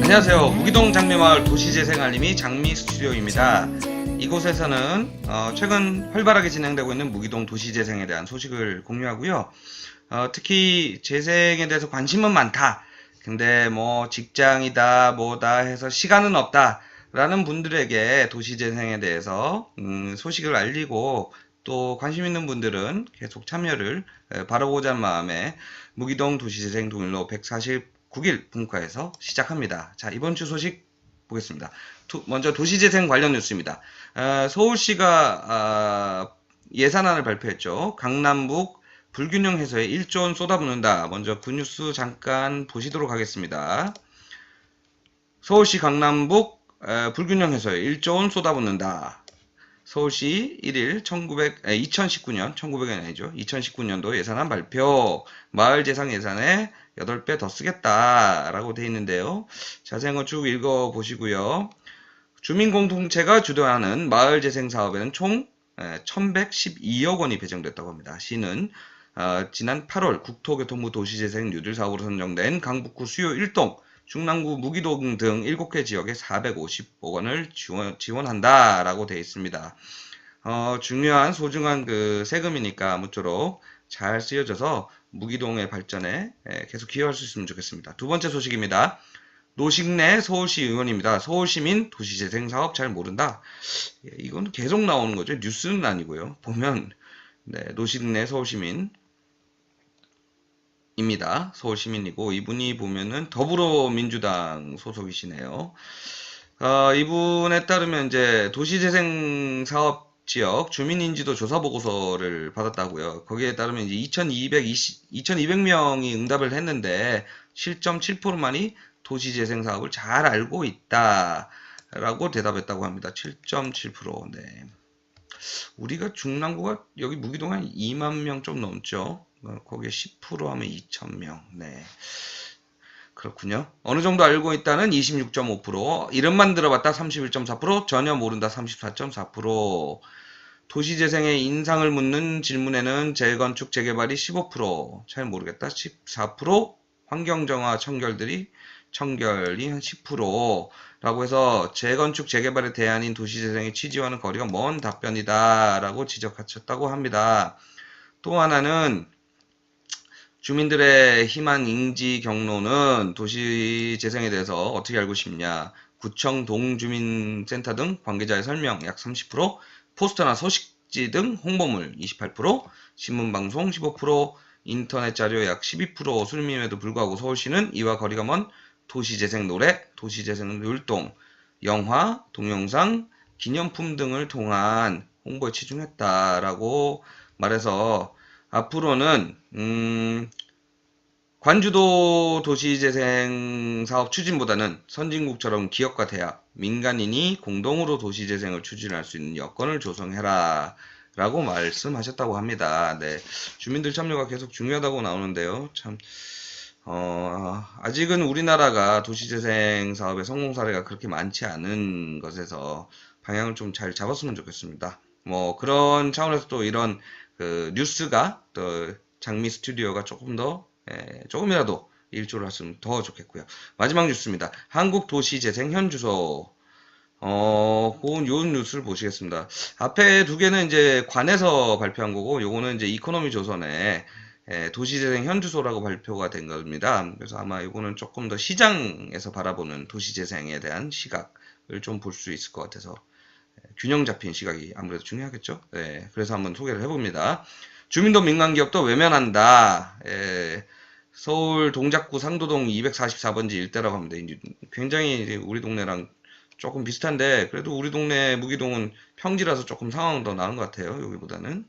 안녕하세요. 무기동 장미마을 도시재생알림이 장미스튜디오입니다. 이곳에서는 최근 활발하게 진행되고 있는 무기동 도시재생에 대한 소식을 공유하고요. 특히 재생에 대해서 관심은 많다. 근데 뭐 직장이다 뭐다 해서 시간은 없다 라는 분들에게 도시재생에 대해서 소식을 알리고 또 관심 있는 분들은 계속 참여를 바라보고자 하는 마음에 무기동 도시재생 동일로 149길 분과에서 시작합니다. 자, 이번 주 소식 보겠습니다. 먼저 도시재생 관련 뉴스입니다. 서울시가 예산안을 발표했죠. 강남북 불균형 해소에 1조 원 쏟아붓는다. 먼저 그 뉴스 잠깐 보시도록 하겠습니다. 서울시 강남북 불균형 해소에 1조 원 쏟아붓는다. 서울시 1일 2019년 아니죠. 2019년도 예산안 발표. 마을재생 예산에 8배 더 쓰겠다라고 돼 있는데요. 자세한 거 쭉 읽어보시고요. 주민공동체가 주도하는 마을재생 사업에는 총 1112억 원이 배정됐다고 합니다. 시는 지난 8월 국토교통부 도시재생 뉴딜 사업으로 선정된 강북구 수요 1동, 중랑구 무기동 등 7개 지역에 450억 원을 지원한다라고 되어 있습니다. 중요한 소중한 그 세금이니까 아무쪼록 잘 쓰여져서 무기동의 발전에 계속 기여할 수 있으면 좋겠습니다. 두 번째 소식입니다. 노식래 서울시 의원입니다. 서울시민 도시재생 사업 잘 모른다. 이건 계속 나오는 거죠. 뉴스는 아니고요. 보면 노식래 서울시민 입니다. 서울시민이고 이분이 보면은 더불어민주당 소속이시네요. 이분에 따르면 이제 도시재생 사업 지역 주민인지도 조사 보고서를 받았다고요. 거기에 따르면 이제 2200명이 응답을 했는데 7.7%만이 도시재생 사업을 잘 알고 있다라고 대답했다고 합니다. 7.7%. 네. 우리가 중랑구가 여기 무기동 한 2만 명 좀 넘죠. 거기에 10% 하면 2,000명. 네. 그렇군요. 어느 정도 알고 있다는 26.5%, 이름만 들어봤다 31.4%, 전혀 모른다 34.4%, 도시재생의 인상을 묻는 질문에는 재건축 재개발이 15%, 잘 모르겠다 14%, 환경정화 청결이 한 10%라고 해서 재건축 재개발의 대안인 도시재생의 취지와는 거리가 먼 답변이다 라고 지적하셨다고 합니다. 또 하나는 주민들의 희망 인지 경로는 도시재생에 대해서 어떻게 알고 싶냐, 구청 동주민센터 등 관계자의 설명 약 30%, 포스터나 소식지 등 홍보물 28%, 신문방송 15%, 인터넷 자료 약 12% 수렴임에도 불구하고 서울시는 이와 거리가 먼 도시재생 노래, 도시재생 율동, 영화, 동영상, 기념품 등을 통한 홍보에 치중했다라고 말해서 앞으로는 관주도 도시재생 사업 추진보다는 선진국처럼 기업과 대학, 민간인이 공동으로 도시재생을 추진할 수 있는 여건을 조성해라 라고 말씀하셨다고 합니다. 네, 주민들 참여가 계속 중요하다고 나오는데요. 참 아직은 우리나라가 도시재생 사업의 성공 사례가 그렇게 많지 않은 것에서 방향을 좀 잘 잡았으면 좋겠습니다. 뭐 그런 차원에서 또 이런 그 뉴스가 또 장미 스튜디오가 조금이라도 일조를 했으면 더 좋겠고요. 마지막 뉴스입니다. 한국도시재생 현주소. 요 뉴스를 보시겠습니다. 앞에 두 개는 이제 관에서 발표한 거고, 요거는 이제 이코노미 조선의 도시재생 현주소라고 발표가 된 겁니다. 그래서 아마 이거는 조금 더 시장에서 바라보는 도시재생에 대한 시각을 좀 볼 수 있을 것 같아서 균형 잡힌 시각이 아무래도 중요하겠죠. 네, 그래서 한번 소개를 해봅니다. 주민도 민간기업도 외면한다. 서울 동작구 상도동 244번지 일대라고 합니다. 굉장히 우리 동네랑 조금 비슷한데 그래도 우리 동네 무기동은 평지라서 조금 상황은 더 나은 것 같아요. 여기보다는.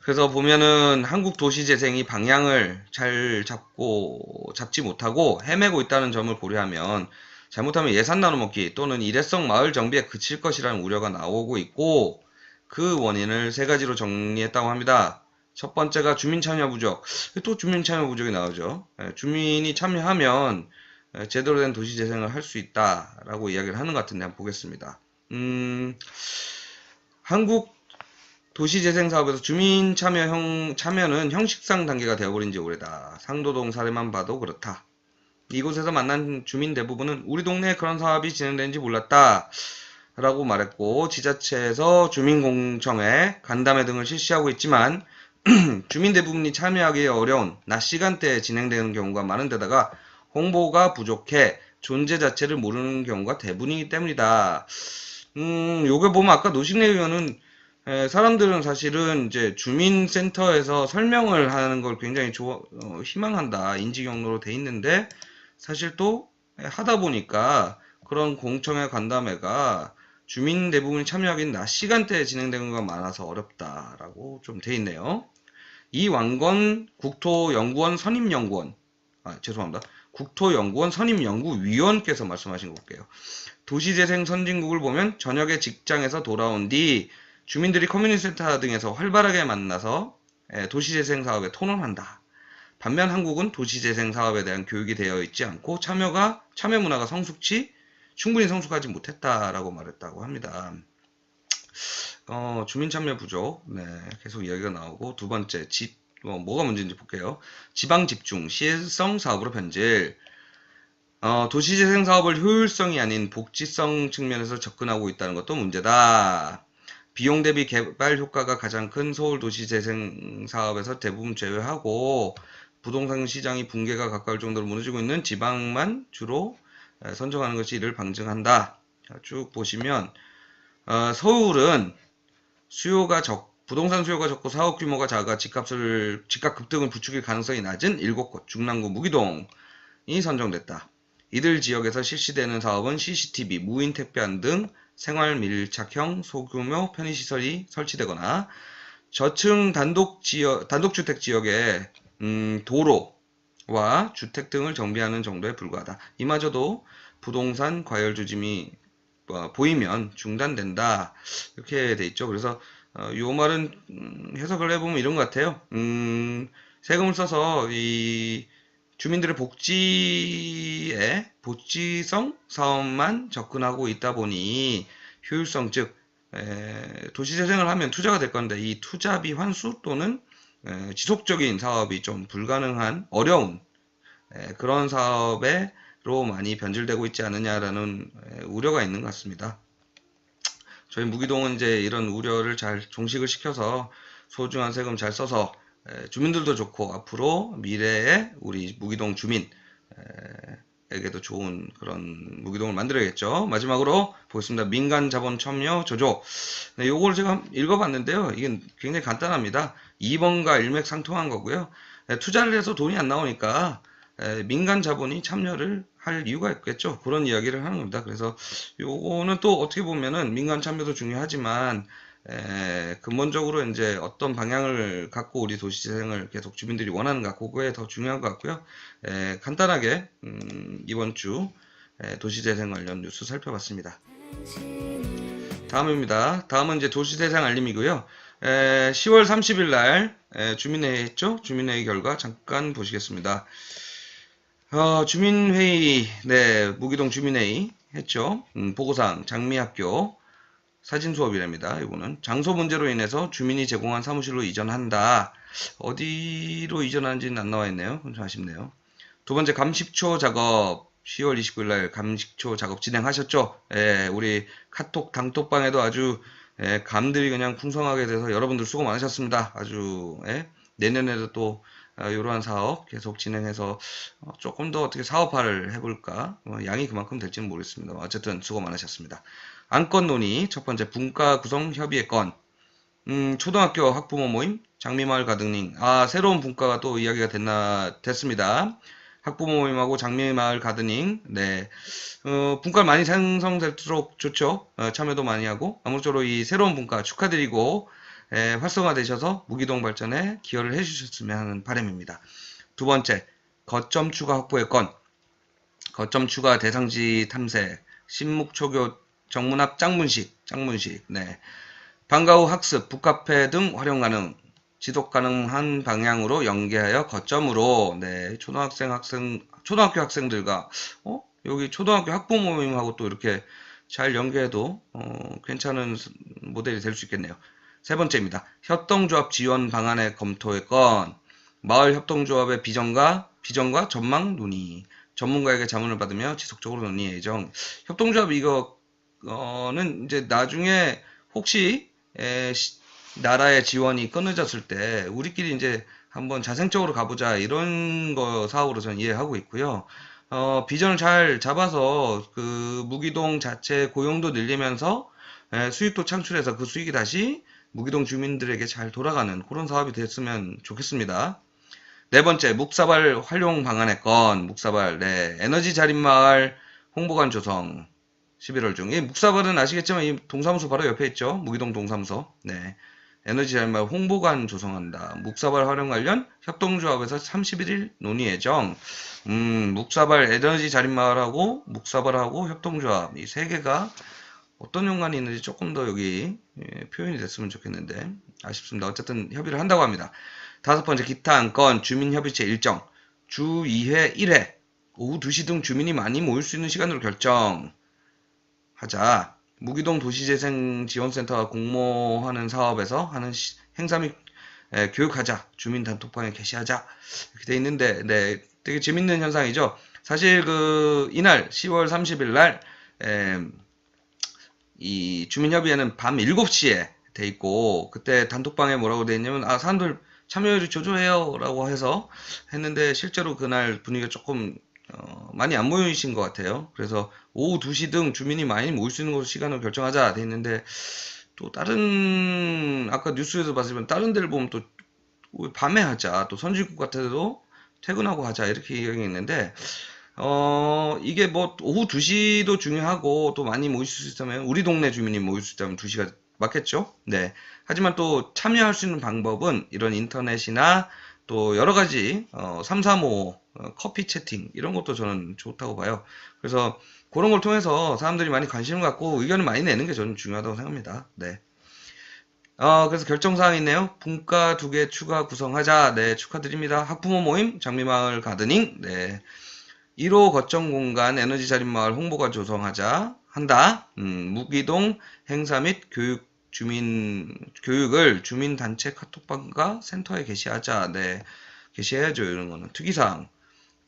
그래서 보면은 한국 도시재생이 방향을 잘 잡지 못하고 헤매고 있다는 점을 고려하면 잘못하면 예산 나눠먹기 또는 일회성 마을 정비에 그칠 것이라는 우려가 나오고 있고, 그 원인을 세 가지로 정리했다고 합니다. 첫 번째가 주민 참여 부족. 또 주민 참여 부족이 나오죠. 주민이 참여하면 제대로 된 도시재생을 할 수 있다라고 이야기를 하는 것 같은데 한번 보겠습니다. 한국 도시재생 사업에서 주민 참여는 형식상 단계가 되어버린 지 오래다. 상도동 사례만 봐도 그렇다. 이곳에서 만난 주민 대부분은 우리 동네에 그런 사업이 진행되는지 몰랐다 라고 말했고, 지자체에서 주민공청회, 간담회 등을 실시하고 있지만 주민 대부분이 참여하기 어려운 낮 시간대에 진행되는 경우가 많은 데다가 홍보가 부족해 존재 자체를 모르는 경우가 대부분이기 때문이다. 요게 보면 아까 노식래 의원은 사람들은 사실은 이제 주민센터에서 설명을 하는 걸 굉장히 희망한다. 인지 경로로 돼 있는데 사실 또 하다 보니까 그런 공청회 간담회가 주민 대부분이 참여하기는 낮 시간대에 진행되는 건 많아서 어렵다라고 좀 돼 있네요. 이완건 국토연구원 선임연구원, 죄송합니다. 국토연구원 선임연구위원께서 말씀하신 거 볼게요. 도시재생 선진국을 보면 저녁에 직장에서 돌아온 뒤 주민들이 커뮤니티 센터 등에서 활발하게 만나서 도시재생 사업에 토론한다. 반면 한국은 도시재생 사업에 대한 교육이 되어 있지 않고 참여 문화가 충분히 성숙하지 못했다라고 말했다고 합니다. 주민 참여 부족, 네, 계속 이야기가 나오고, 두 번째, 뭐가 문제인지 볼게요. 지방 집중, 시혜성 사업으로 변질. 도시재생 사업을 효율성이 아닌 복지성 측면에서 접근하고 있다는 것도 문제다. 비용 대비 개발 효과가 가장 큰 서울 도시재생 사업에서 대부분 제외하고, 부동산 시장이 붕괴가 가까울 정도로 무너지고 있는 지방만 주로 선정하는 것이 이를 방증한다. 쭉 보시면 서울은 부동산 수요가 적고 사업 규모가 작아 집값 급등을 부추길 가능성이 낮은 7곳, 중랑구 무기동이 선정됐다. 이들 지역에서 실시되는 사업은 CCTV, 무인 택배함 등 생활 밀착형 소규모 편의시설이 설치되거나 저층 단독주택 지역에 도로와 주택 등을 정비하는 정도에 불과하다. 이마저도 부동산 과열 조짐이 보이면 중단된다. 이렇게 돼 있죠. 그래서 요 말은 해석을 해보면 이런 것 같아요. 세금을 써서 이 주민들의 복지성 사업만 접근하고 있다 보니 효율성, 즉 도시재생을 하면 투자가 될 건데 이 투자비 환수 또는 지속적인 사업이 좀 불가능한 어려운 그런 사업으로 많이 변질되고 있지 않느냐라는 우려가 있는 것 같습니다. 저희 무기동은 이제 이런 우려를 잘 종식을 시켜서 소중한 세금 잘 써서 주민들도 좋고 앞으로 미래에 우리 무기동 주민에게도 좋은 그런 무기동을 만들어야겠죠. 마지막으로 보겠습니다. 민간 자본 참여 조조. 네, 요걸 제가 읽어봤는데요. 이게 굉장히 간단합니다. 2번과 일맥상통한 거고요. 투자를 해서 돈이 안 나오니까 민간 자본이 참여를 할 이유가 있겠죠. 그런 이야기를 하는 겁니다. 그래서 요거는 또 어떻게 보면은 민간 참여도 중요하지만 근본적으로 이제 어떤 방향을 갖고 우리 도시재생을 계속 주민들이 원하는가 그거에 더 중요한 것 같고요. 간단하게 이번 주 도시재생 관련 뉴스 살펴봤습니다. 다음입니다. 다음은 이제 도시재생 알림이고요. 10월 30일 날 주민회의 했죠. 주민회의 결과 잠깐 보시겠습니다. 주민회의, 네, 무기동 주민회의 했죠. 보고사항, 장미학교 사진 수업이랍니다. 이거는 장소 문제로 인해서 주민이 제공한 사무실로 이전한다. 어디로 이전하는지는 안 나와 있네요. 좀 아쉽네요. 두 번째, 감식초 작업. 10월 29일 날 감식초 작업 진행하셨죠? 우리 카톡 단톡방에도 아주 감들이 그냥 풍성하게 돼서 여러분들 수고 많으셨습니다. 아주 내년에도 또 이러한 사업 계속 진행해서 조금 더 어떻게 사업화를 해볼까, 양이 그만큼 될지는 모르겠습니다. 어쨌든 수고 많으셨습니다. 안건 논의, 첫 번째 분과 구성 협의회 건. 초등학교 학부모 모임 장미마을 가든링. 새로운 분과가 또 이야기가 됐습니다. 학부모 모임하고 장미마을 가든링. 네, 분과를 많이 생성될수록 좋죠. 참여도 많이 하고 아무쪼록 이 새로운 분과 축하드리고 활성화되셔서 무기동 발전에 기여를 해주셨으면 하는 바람입니다. 두 번째, 거점 추가 확보의 건. 거점 추가 대상지 탐색, 신묵초교 정문앞 짱문식, 네. 방과 후 학습, 북카페 등 활용 가능, 지속 가능한 방향으로 연계하여 거점으로, 네, 초등학교 학생들과, 여기 초등학교 학부모 모임하고 또 이렇게 잘 연계해도, 괜찮은 모델이 될 수 있겠네요. 세 번째입니다. 협동조합 지원 방안의 검토의 건. 마을 협동조합의 비전과 전망 논의. 전문가에게 자문을 받으며 지속적으로 논의 예정. 협동조합 이거는 이제 나중에 혹시 나라의 지원이 끊어졌을 때 우리끼리 이제 한번 자생적으로 가보자 이런 거 사업으로 저는 이해하고 있고요. 비전을 잘 잡아서 그 무기동 자체 고용도 늘리면서 수익도 창출해서 그 수익이 다시 무기동 주민들에게 잘 돌아가는 그런 사업이 됐으면 좋겠습니다. 네 번째, 묵사발 활용 방안의 건, 묵사발, 네, 에너지 자립마을 홍보관 조성, 11월 중. 이 묵사발은 아시겠지만 이 동사무소 바로 옆에 있죠. 무기동 동사무소. 네. 에너지 자립마을 홍보관 조성한다. 묵사발 활용 관련 협동조합에서 31일 논의 예정. 묵사발 에너지 자립마을하고 묵사발하고 협동조합 이 세 개가 어떤 연관이 있는지 조금 더 여기 표현이 됐으면 좋겠는데 아쉽습니다. 어쨌든 협의를 한다고 합니다. 다섯 번째, 기타 안건 주민협의체 일정 주 2회 1회 오후 2시 등 주민이 많이 모일 수 있는 시간으로 결정하자. 무기동 도시재생지원센터가 공모하는 사업에서 하는 행사 및 교육하자. 주민 단톡방에 게시하자. 이렇게 돼 있는데 네, 되게 재밌는 현상이죠. 사실 그 이날 10월 30일 날 이 주민협의회는 밤 7시에 돼 있고 그때 단톡방에 뭐라고 돼 있냐면 사람들 참여율이 조조해요 라고 해서 했는데 실제로 그날 분위기가 조금 많이 안 모이신 것 같아요. 그래서 오후 2시 등 주민이 많이 모일 수 있는 곳 시간을 결정하자 돼 있는데 또 다른 아까 뉴스에서 봤으면 다른 데를 보면 또 밤에 하자 또 선진국 같아도 퇴근하고 하자 이렇게 얘기했는데 이게 뭐 오후 2시도 중요하고 또 많이 모일 수 있다면 우리 동네 주민이 모일 수 있다면 2시가 맞겠죠? 네. 하지만 또 참여할 수 있는 방법은 이런 인터넷이나 또 여러 가지 335 커피 채팅 이런 것도 저는 좋다고 봐요. 그래서 그런 걸 통해서 사람들이 많이 관심을 갖고 의견을 많이 내는 게 저는 중요하다고 생각합니다. 네. 그래서 결정사항이 있네요. 분과 2개 추가 구성하자. 네, 축하드립니다. 학부모 모임, 장미마을 가드닝. 네. 1호 거점 공간 에너지 자립마을 홍보관 조성하자 한다. 무기동 행사 및 교육을 주민단체 카톡방과 센터에 게시하자. 네, 게시해야죠. 이런 거는. 특이사항.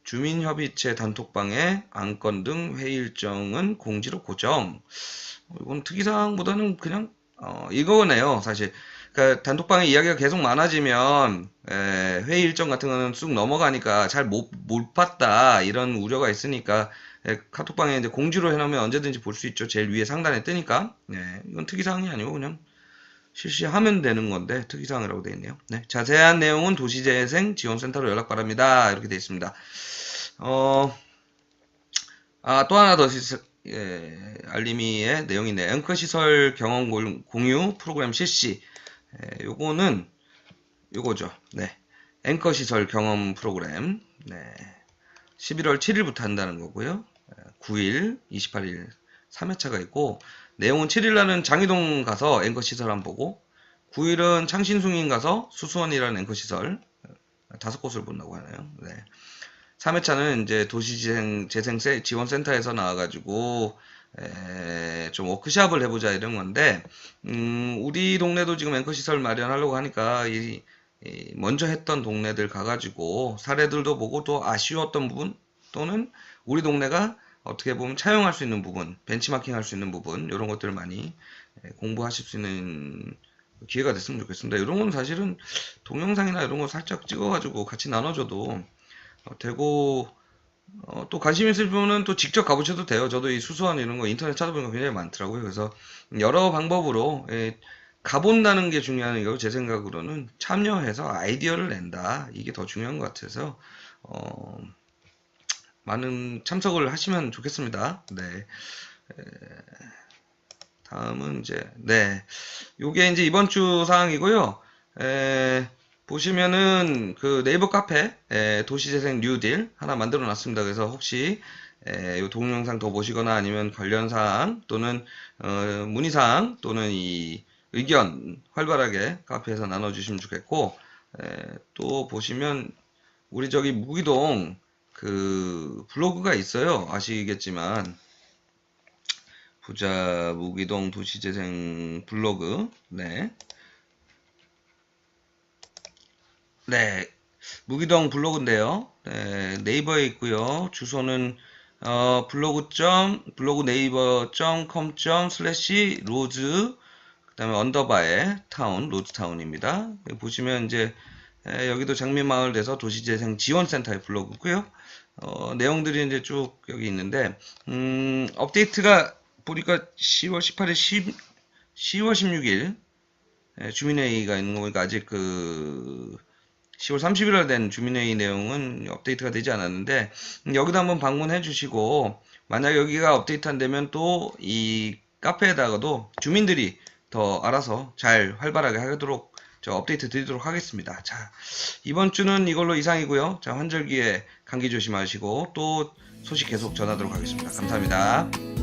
주민협의체 단톡방에 안건 등 회의 일정은 공지로 고정. 이건 특이사항보다는 그냥 이거네요. 사실. 그러니까 단톡방에 이야기가 계속 많아지면 회의 일정 같은 거는 쑥 넘어가니까 잘 못 봤다 이런 우려가 있으니까 카톡방에 이제 공지로 해놓으면 언제든지 볼 수 있죠. 제일 위에 상단에 뜨니까. 네, 이건 특이사항이 아니고 그냥 실시하면 되는 건데 특이사항이라고 되어 있네요. 네, 자세한 내용은 도시재생지원센터로 연락 바랍니다. 이렇게 되어 있습니다. 또 하나 더 알림이의 내용이네. 앵커시설 경험 공유 프로그램 실시. 요거는 요거죠. 네. 앵커시설 경험 프로그램. 네. 11월 7일부터 한다는 거고요. 9일, 28일 3회차가 있고 내용은 7일날은 장희동 가서 앵커시설 한번 보고 9일은 창신숭인 가서 수수원이라는 앵커시설 5곳을 본다고 하네요. 네. 3회차는 이제 도시재생 지원센터에서 나와가지고 좀 워크샵을 해보자 이런 건데 우리 동네도 지금 앵커시설 마련하려고 하니까 먼저 했던 동네들 가가지고 사례들도 보고 또 아쉬웠던 부분 또는 우리 동네가 어떻게 보면 차용할 수 있는 부분 벤치마킹 할 수 있는 부분 이런 것들을 많이 공부하실 수 있는 기회가 됐으면 좋겠습니다. 이런 건 사실은 동영상이나 이런 거 살짝 찍어가지고 같이 나눠줘도 되고 또 관심 있을 분은 또 직접 가보셔도 돼요. 저도 이 수수원 이런 거 인터넷 찾아보니까 굉장히 많더라고요. 그래서 여러 방법으로 가본다는 게 중요한 거고 제 생각으로는 참여해서 아이디어를 낸다. 이게 더 중요한 것 같아서 많은 참석을 하시면 좋겠습니다. 네. 다음은 이제 네. 요게 이제 이번 주 사항이고요. 보시면은 그 네이버 카페 도시재생 뉴딜 하나 만들어 놨습니다. 그래서 혹시 이 동영상 더 보시거나 아니면 관련 사항 또는 문의사항 또는 이 의견 활발하게 카페에서 나눠주시면 좋겠고 또 보시면 우리 저기 무기동 그 블로그가 있어요. 아시겠지만 부자 무기동 도시재생 블로그 네. 네. 무기동 블로그인데요. 네, 네이버에 있고요. 주소는 블로그 네이버.com/로즈 그다음에 언더바에 타운 로즈타운입니다. 여기 보시면 이제 여기도 장미마을 돼서 도시재생 지원센터의 블로그고요. 내용들이 이제 쭉 여기 있는데 업데이트가 보니까 10월 18일 10월 16일 주민회의가 있는 거 보니까 아직 10월 30일에 된 주민회의 내용은 업데이트가 되지 않았는데 여기도 한번 방문해 주시고 만약 여기가 업데이트 안 되면 또 이 카페에다가도 주민들이 더 알아서 잘 활발하게 하도록 업데이트 드리도록 하겠습니다. 자, 이번 주는 이걸로 이상이고요. 자, 환절기에 감기 조심하시고 또 소식 계속 전하도록 하겠습니다. 감사합니다.